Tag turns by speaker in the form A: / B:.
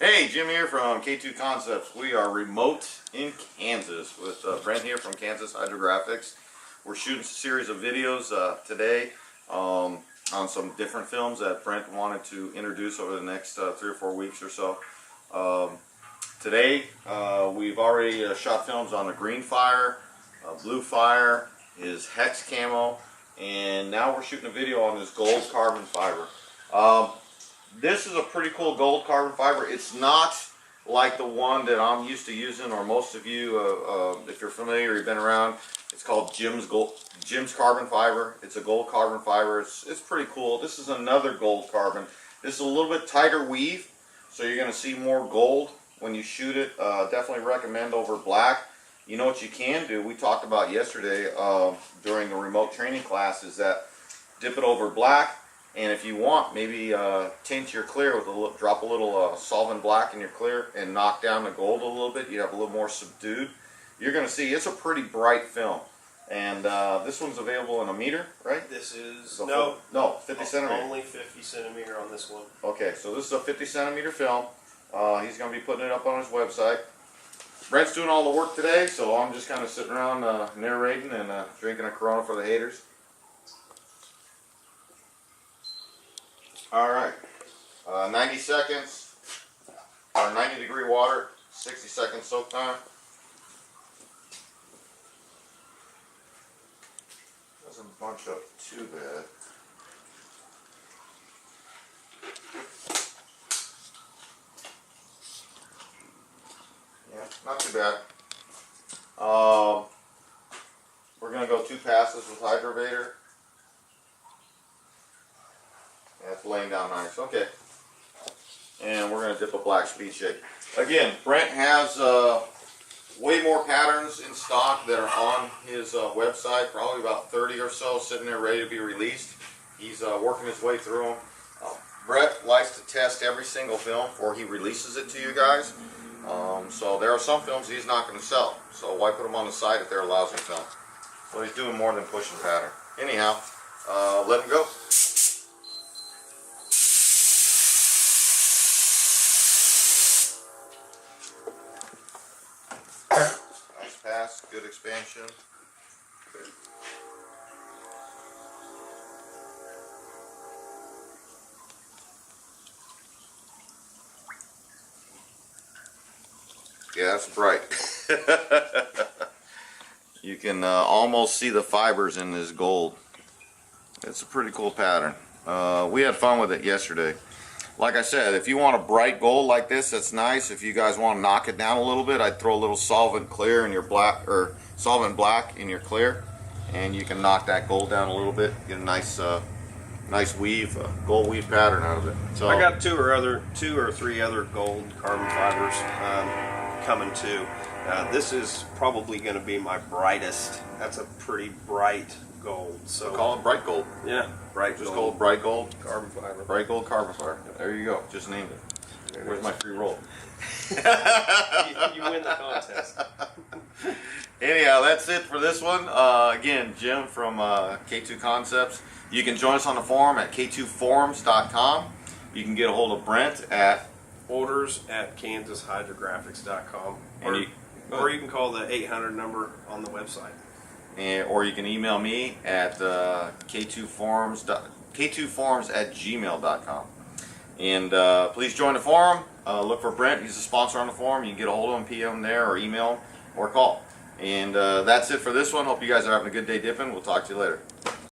A: Hey, Jim here from K2 Concepts. We are remote in Kansas with Brent here from Kansas Hydrographics. We're shooting a series of videos today on some different films that Brent wanted to introduce over the next 3 or 4 weeks or so. Today we've already shot films on a green fire, blue fire, his hex camo, and now we're shooting a video on this gold carbon fiber. This is a pretty cool gold carbon fiber. It's not like the one that I'm used to using, or most of you, if you're familiar, you've been around. It's called Jim's carbon fiber. It's a gold carbon fiber. It's pretty cool. This is another gold carbon. This is a little bit tighter weave, so you're going to see more gold when you shoot it. Definitely recommend over black. You know what you can do, we talked about yesterday during the remote training class, is that dip it over black. And if you want, maybe tint your clear with drop a little solvent black in your clear and knock down the gold a little bit. You have a little more subdued. You're going to see it's a pretty bright film. And this one's available in a meter, right?
B: This is,
A: so no, 50 centimeter.
B: Only 50 centimeter on this one.
A: Okay, so this is a 50 centimeter film. He's going to be putting it up on his website. Brent's doing all the work today, so I'm just kind of sitting around narrating and drinking a Corona for the haters. Alright, 90 seconds, or 90 degree water, 60 seconds soak time. Doesn't bunch up too bad. Yeah, not too bad. We're going to go 2 passes with Hydrographics. That's laying down nice. Okay. And we're going to dip a black speed shake. Again, Brent has way more patterns in stock that are on his website. Probably about 30 or so sitting there ready to be released. He's working his way through them. Brent likes to test every single film before he releases it to you guys. So there are some films he's not going to sell. So why put them on the site if they're a lousy film? So he's doing more than pushing pattern. Anyhow, let him go. Nice pass, good expansion. Good. Yeah, that's bright. You can almost see the fibers in this gold. It's a pretty cool pattern. We had fun with it yesterday. Like I said, if you want a bright gold like this, that's nice. If you guys want to knock it down a little bit, I'd throw a little solvent clear in your black, or solvent black in your clear, and you can knock that gold down a little bit. Get a nice, nice weave, gold weave pattern out of it. So
B: I got two or three other gold carbon fibers coming too. This is probably going to be my brightest. That's a pretty bright gold. So
A: call it bright gold.
B: Yeah, bright
A: just
B: gold.
A: called bright gold
B: Carbon fiber.
A: Bright gold carbon fiber. There you go. Just named it. Where's my free roll?
B: you win the contest.
A: Anyhow, that's it for this one. Again, Jim from K2 Concepts. You can join us on the forum at k2forums.com. You can get a hold of Brent at
B: orders@kanzashydrographics.com,
A: or
B: you can call the 800 number on the website.
A: Or you can email me at k2forums@gmail.com. And please join the forum. Look for Brent. He's a sponsor on the forum. You can get a hold of him, PM there, or email him, or call. And that's it for this one. Hope you guys are having a good day dipping. We'll talk to you later.